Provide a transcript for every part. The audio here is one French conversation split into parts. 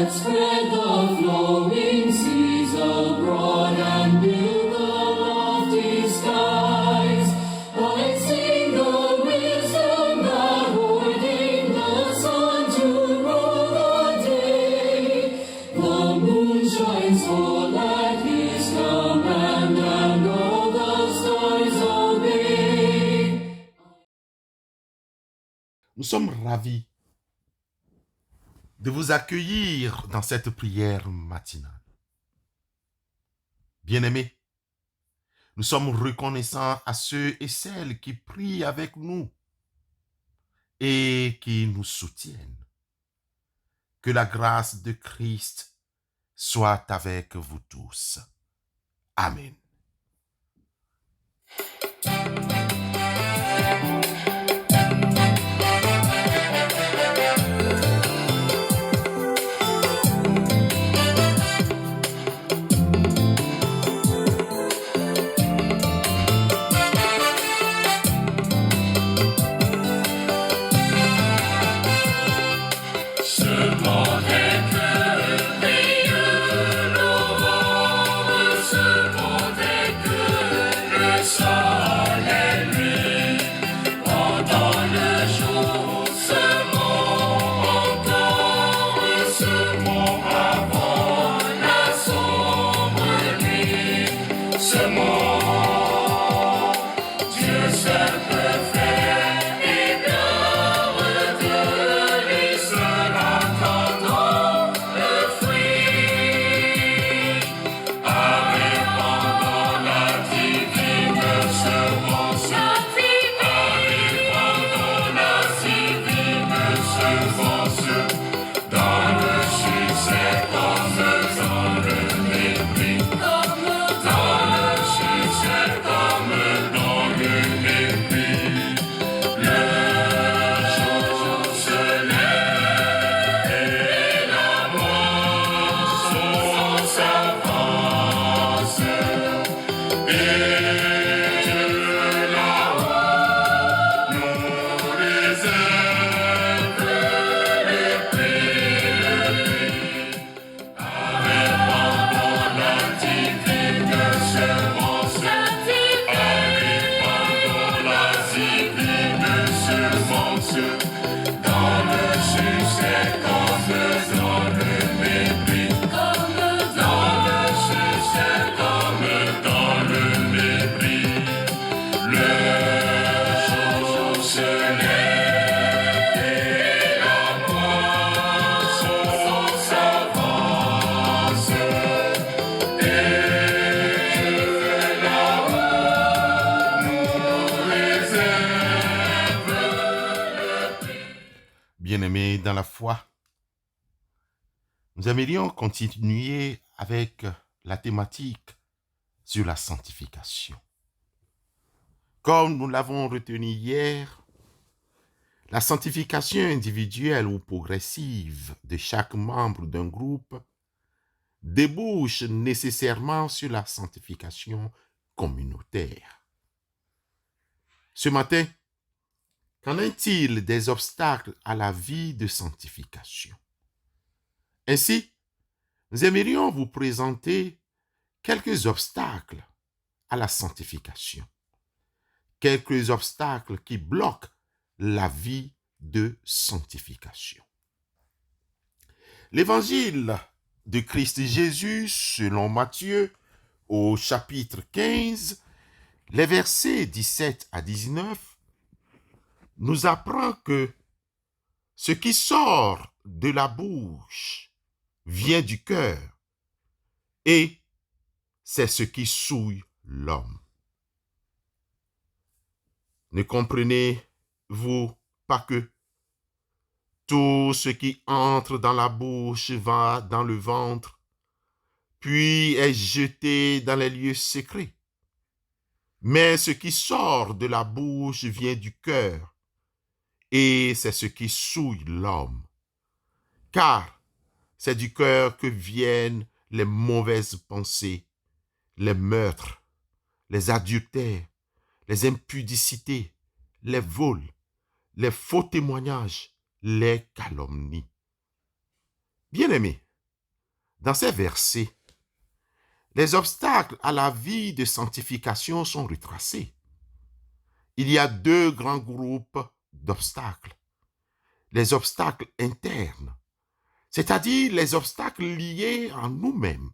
that spread the flowing seas abroad and build the lofty skies. I sing the wisdom that ordained the sun to rule the day. The moon shines full at his command, and all the stars obey. Nous sommes ravis de vous accueillir dans cette prière matinale. Bien-aimés, nous sommes reconnaissants à ceux et celles qui prient avec nous et qui nous soutiennent. Que la grâce de Christ soit avec vous tous. Amen. Bien-aimés dans la foi, nous aimerions continuer avec la thématique sur la sanctification. Comme nous l'avons retenu hier, la sanctification individuelle ou progressive de chaque membre d'un groupe débouche nécessairement sur la sanctification communautaire. Ce matin, qu'en est-il des obstacles à la vie de sanctification? Ainsi, nous aimerions vous présenter quelques obstacles à la sanctification. Quelques obstacles qui bloquent la vie de sanctification. L'évangile de Christ Jésus, selon Matthieu, au chapitre 15, les versets 17 à 19, nous apprend que ce qui sort de la bouche vient du cœur et c'est ce qui souille l'homme. Ne comprenez-vous pas que tout ce qui entre dans la bouche va dans le ventre, puis est jeté dans les lieux secrets? Mais ce qui sort de la bouche vient du cœur, et c'est ce qui souille l'homme. Car c'est du cœur que viennent les mauvaises pensées, les meurtres, les adultères, les impudicités, les vols, les faux témoignages, les calomnies. Bien-aimés, Dans ces versets, les obstacles à la vie de sanctification sont retracés. Il y a deux grands groupes d'obstacles. Les obstacles internes, c'est-à-dire les obstacles liés en nous-mêmes,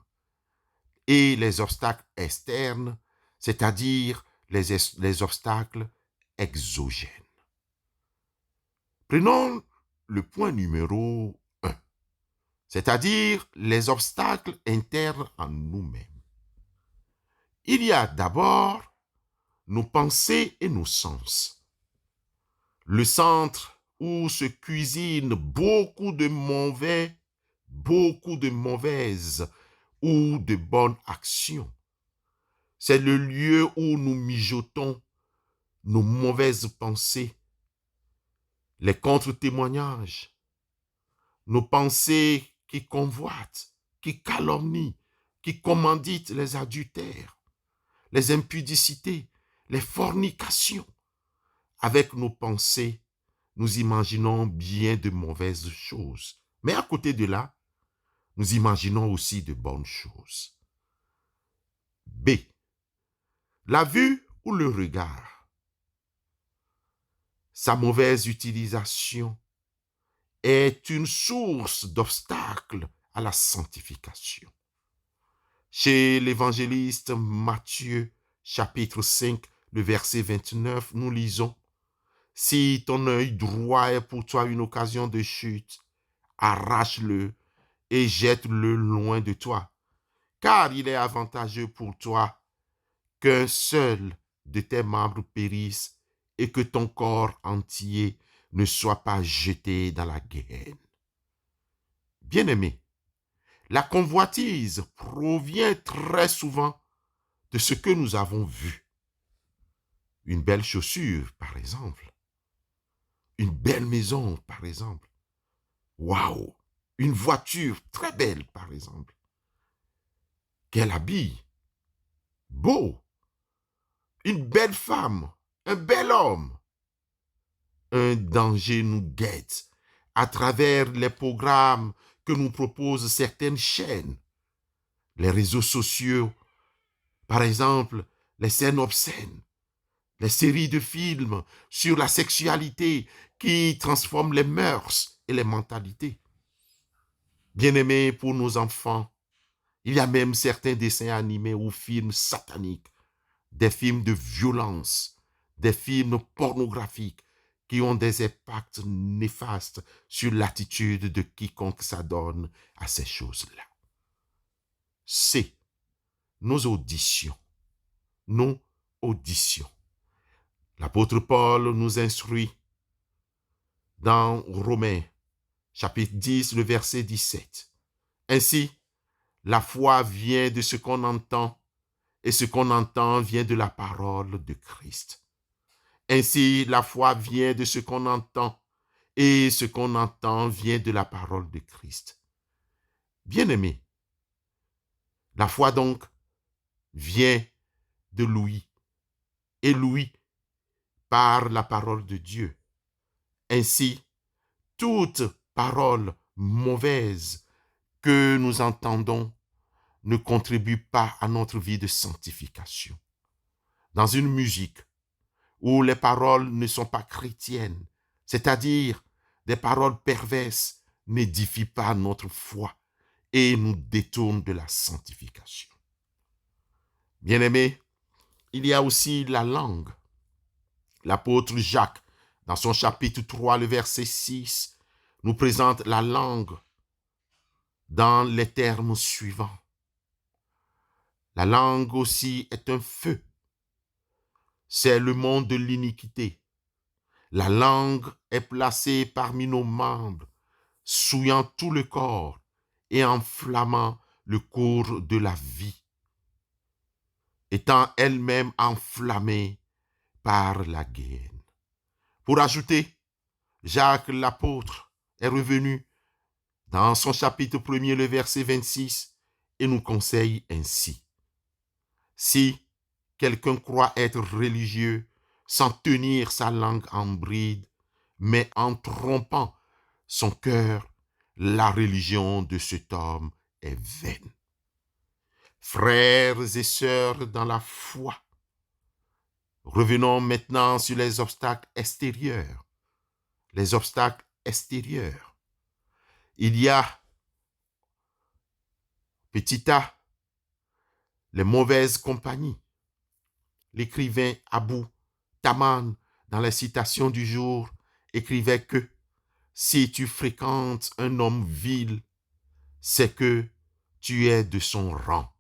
et les obstacles externes, c'est-à-dire les obstacles exogènes. Prenons le point numéro 1, c'est-à-dire les obstacles internes en nous-mêmes. Il y a d'abord nos pensées et nos sens. Le centre où se cuisinent beaucoup de mauvaises ou de bonnes actions. C'est le lieu où nous mijotons nos mauvaises pensées, les contre-témoignages, nos pensées qui convoitent, qui calomnient, qui commanditent les adultères, les impudicités, les fornications. Avec nos pensées, nous imaginons bien de mauvaises choses. Mais à côté de là, nous imaginons aussi de bonnes choses. B. La vue ou le regard. Sa mauvaise utilisation est une source d'obstacles à la sanctification. Chez l'évangéliste Matthieu, chapitre 5, le verset 29, nous lisons: « Si ton œil droit est pour toi une occasion de chute, arrache-le et jette-le loin de toi, car il est avantageux pour toi qu'un seul de tes membres périsse et que ton corps entier ne soit pas jeté dans la guerre. » Bien-aimés, la convoitise provient très souvent de ce que nous avons vu. Une belle chaussure, par exemple. Une belle maison, par exemple. Waouh! Une voiture très belle, par exemple. Quel habit! Beau! Une belle femme, un bel homme. Un danger nous guette à travers les programmes que nous proposent certaines chaînes. Les réseaux sociaux, par exemple, les scènes obscènes, les séries de films sur la sexualité qui transforment les mœurs et les mentalités. Bien-aimés, pour nos enfants, il y a même certains dessins animés ou films sataniques, des films de violence, des films pornographiques qui ont des impacts néfastes sur l'attitude de quiconque s'adonne à ces choses-là. C. Nos auditions. Nos auditions. L'apôtre Paul nous instruit dans Romains, chapitre 10, le verset 17. Ainsi, la foi vient de ce qu'on entend, et ce qu'on entend vient de la parole de Christ. Ainsi, la foi vient de ce qu'on entend, et ce qu'on entend vient de la parole de Christ. Bien-aimés, la foi donc vient de l'ouïe, et l'ouïe par la parole de Dieu. Ainsi, toute parole mauvaise que nous entendons ne contribue pas à notre vie de sanctification. Dans une musique où les paroles ne sont pas chrétiennes, c'est-à-dire des paroles perverses, n'édifient pas notre foi et nous détournent de la sanctification. Bien-aimés, il y a aussi la langue. L'apôtre Jacques, dans son chapitre 3, le verset 6, nous présente la langue dans les termes suivants. La langue aussi est un feu. C'est le monde de l'iniquité. La langue est placée parmi nos membres, souillant tout le corps et enflammant le cours de la vie, étant elle-même enflammée par la guerre. Pour ajouter, Jacques l'apôtre est revenu dans son chapitre 1er, le verset 26, et nous conseille ainsi. Si quelqu'un croit être religieux sans tenir sa langue en bride, mais en trompant son cœur, la religion de cet homme est vaine. Frères et sœurs dans la foi, revenons maintenant sur les obstacles extérieurs. Les obstacles extérieurs. Il y a, petit a, les mauvaises compagnies. L'écrivain Abou Taman, dans les citations du jour, écrivait que si tu fréquentes un homme vil, c'est que tu es de son rang.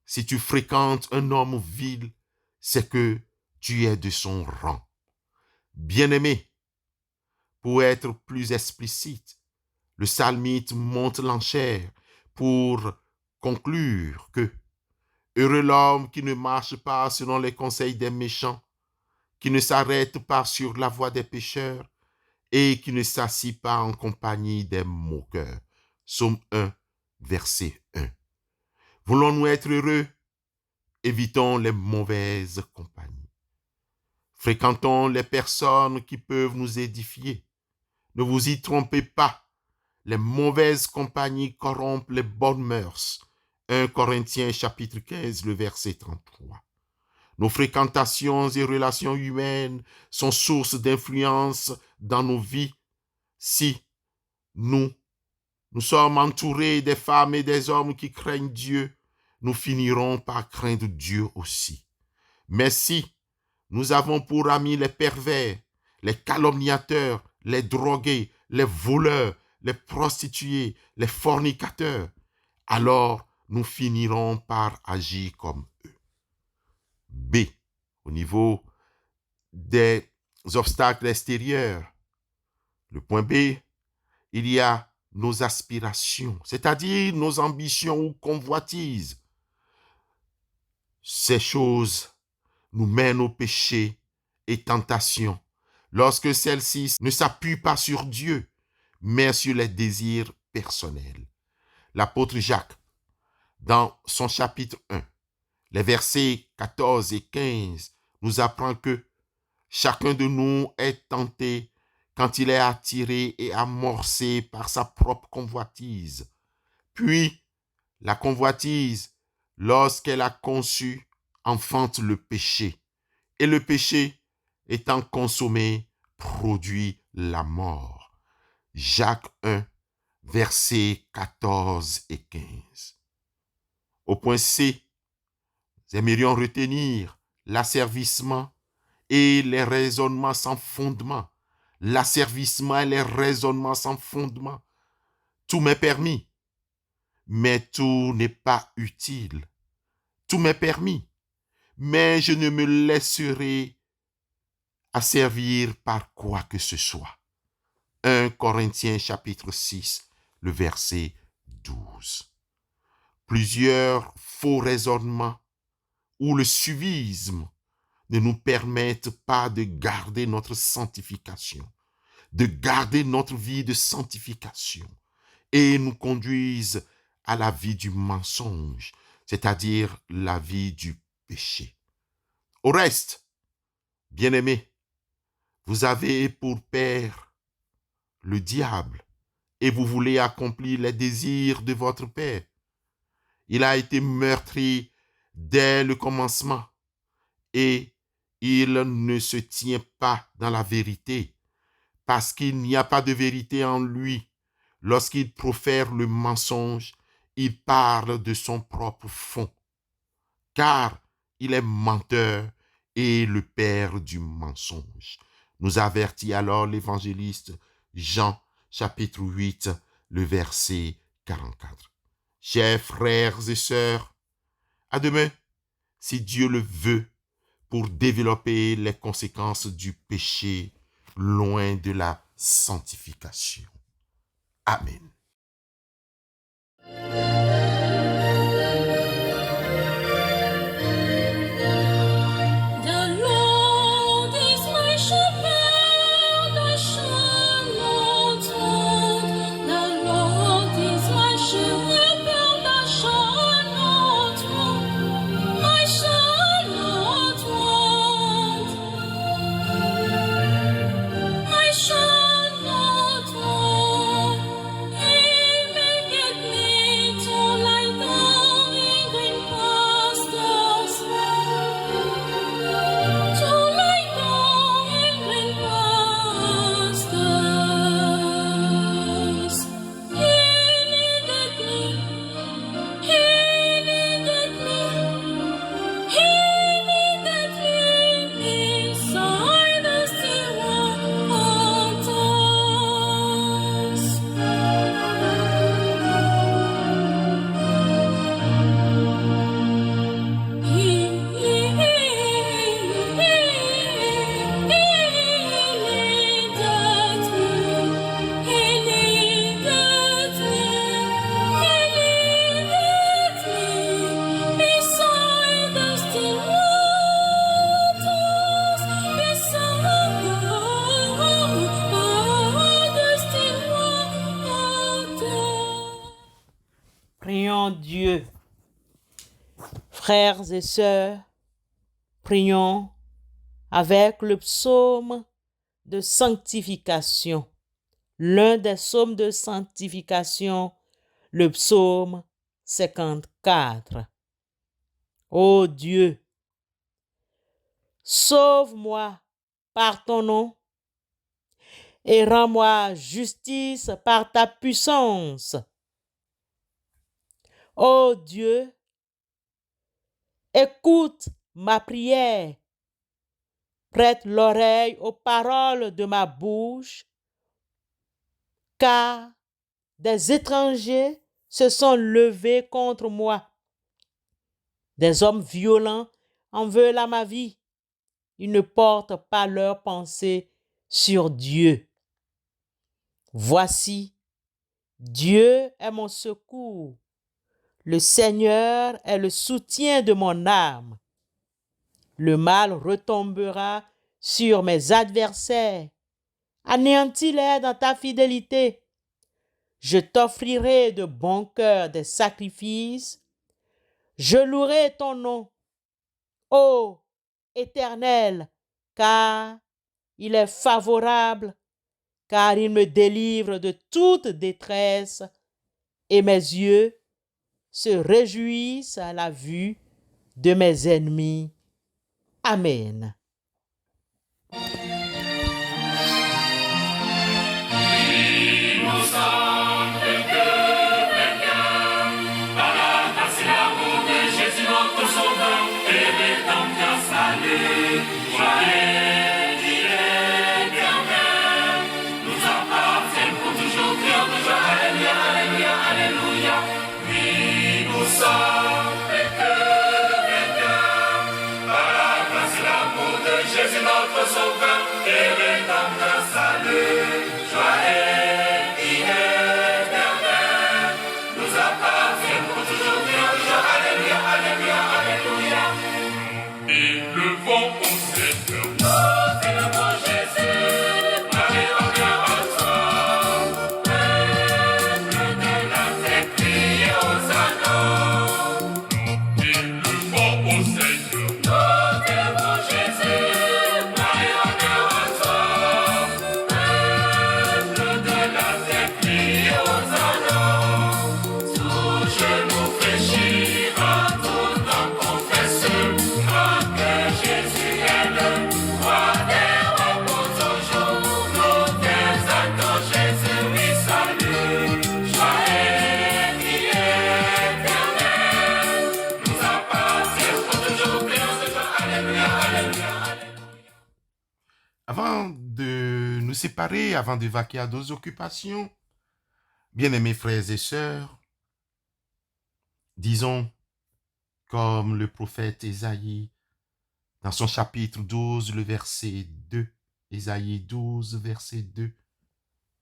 Si tu fréquentes un homme vil, c'est que tu es de son rang. Bien-aimé, pour être plus explicite, le psalmiste monte l'enchère pour conclure que heureux l'homme qui ne marche pas selon les conseils des méchants, qui ne s'arrête pas sur la voie des pécheurs et qui ne s'assit pas en compagnie des moqueurs. Psaume 1, verset 1. Voulons-nous être heureux? Évitons les mauvaises compagnies. Fréquentons les personnes qui peuvent nous édifier. Ne vous y trompez pas. Les mauvaises compagnies corrompent les bonnes mœurs. 1 Corinthiens chapitre 15, le verset 33. Nos fréquentations et relations humaines sont source d'influence dans nos vies. Si nous sommes entourés des femmes et des hommes qui craignent Dieu, nous finirons par craindre Dieu aussi. Mais si nous avons pour amis les pervers, les calomniateurs, les drogués, les voleurs, les prostituées, les fornicateurs, alors nous finirons par agir comme eux. B. Au niveau des obstacles extérieurs. Le point B, il y a nos aspirations, c'est-à-dire nos ambitions ou convoitises. Ces choses nous mènent au péché et tentation lorsque celles-ci ne s'appuient pas sur Dieu, mais sur les désirs personnels. L'apôtre Jacques, dans son chapitre 1, les versets 14 et 15, nous apprend que chacun de nous est tenté quand il est attiré et amorcé par sa propre convoitise. Puis, la convoitise, lorsqu'elle a conçu, enfante le péché. Et le péché, étant consommé, produit la mort. Jacques 1, versets 14 et 15. Au point C, nous aimerions retenir l'asservissement et les raisonnements sans fondement. L'asservissement et les raisonnements sans fondement. Tout m'est permis, mais tout n'est pas utile. Tout m'est permis, mais je ne me laisserai asservir par quoi que ce soit. 1 Corinthiens chapitre 6, le verset 12. Plusieurs faux raisonnements ou le suivisme ne nous permettent pas de garder notre sanctification, de garder notre vie de sanctification et nous conduisent à la vie du mensonge, c'est-à-dire la vie du péché. Au reste, bien-aimés, vous avez pour père le diable et vous voulez accomplir les désirs de votre père. Il a été meurtri dès le commencement et il ne se tient pas dans la vérité parce qu'il n'y a pas de vérité en lui. Lorsqu'il profère le mensonge, il parle de son propre fond, car il est menteur et le père du mensonge. Nous avertit alors l'évangéliste Jean, chapitre 8, le verset 44. Chers frères et sœurs, à demain, si Dieu le veut, pour développer les conséquences du péché loin de la sanctification. Amen. The Lord is my shepherd, I shall not want. The Lord is my shepherd, I shall not want. I shall not want. I shall not want. Prions Dieu. Frères et sœurs, prions avec le psaume de sanctification. L'un des psaumes de sanctification, le psaume 54. Ô Dieu, sauve-moi par ton nom et rends-moi justice par ta puissance. Ô Dieu, écoute ma prière, prête l'oreille aux paroles de ma bouche, car des étrangers se sont levés contre moi. Des hommes violents en veulent à ma vie. Ils ne portent pas leurs pensées sur Dieu. Voici, Dieu est mon secours. Le Seigneur est le soutien de mon âme. Le mal retombera sur mes adversaires. Anéantis-les dans ta fidélité. Je t'offrirai de bon cœur des sacrifices. Je louerai ton nom, ô Éternel, car il est favorable, car il me délivre de toute détresse, et mes yeux se réjouissent à la vue de mes ennemis. Amen. Jésus notre sauveur et rédempteur, salut, joie et éternelle nous appartient pour toujours, alléluia, alléluia, alléluia. Élevons au Seigneur, nous élevons Jésus, Marie en cœur à toi, peuple de la terre, criez aux anneaux. Élevons au Seigneur, nous élevons Jésus. Avant de nous séparer, avant de vaquer à nos occupations, bien-aimés frères et sœurs, disons, comme le prophète Ésaïe, dans son chapitre 12, le verset 2, Ésaïe 12, verset 2,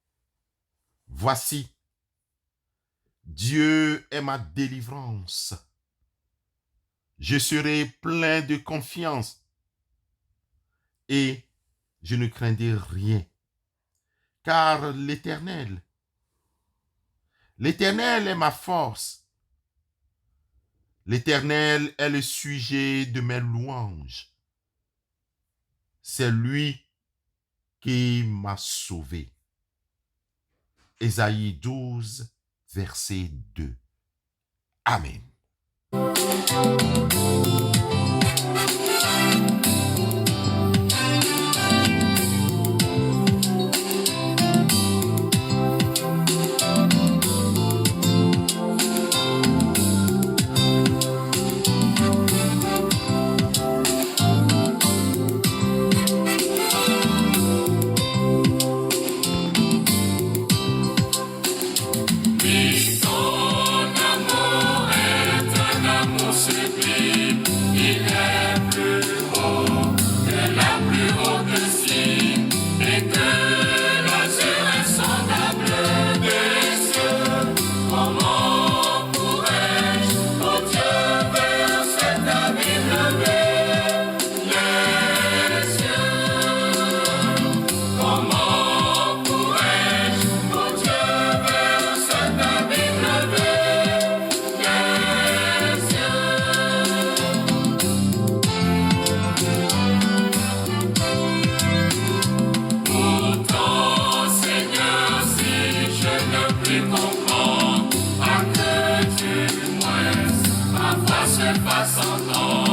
« Voici, Dieu est ma délivrance. Je serai plein de confiance et je ne craindrai rien, car l'Éternel est ma force. L'Éternel est le sujet de mes louanges. C'est lui qui m'a sauvé. » Ésaïe 12, verset 2. Amen. Ton amour est un amour sublime. son nom.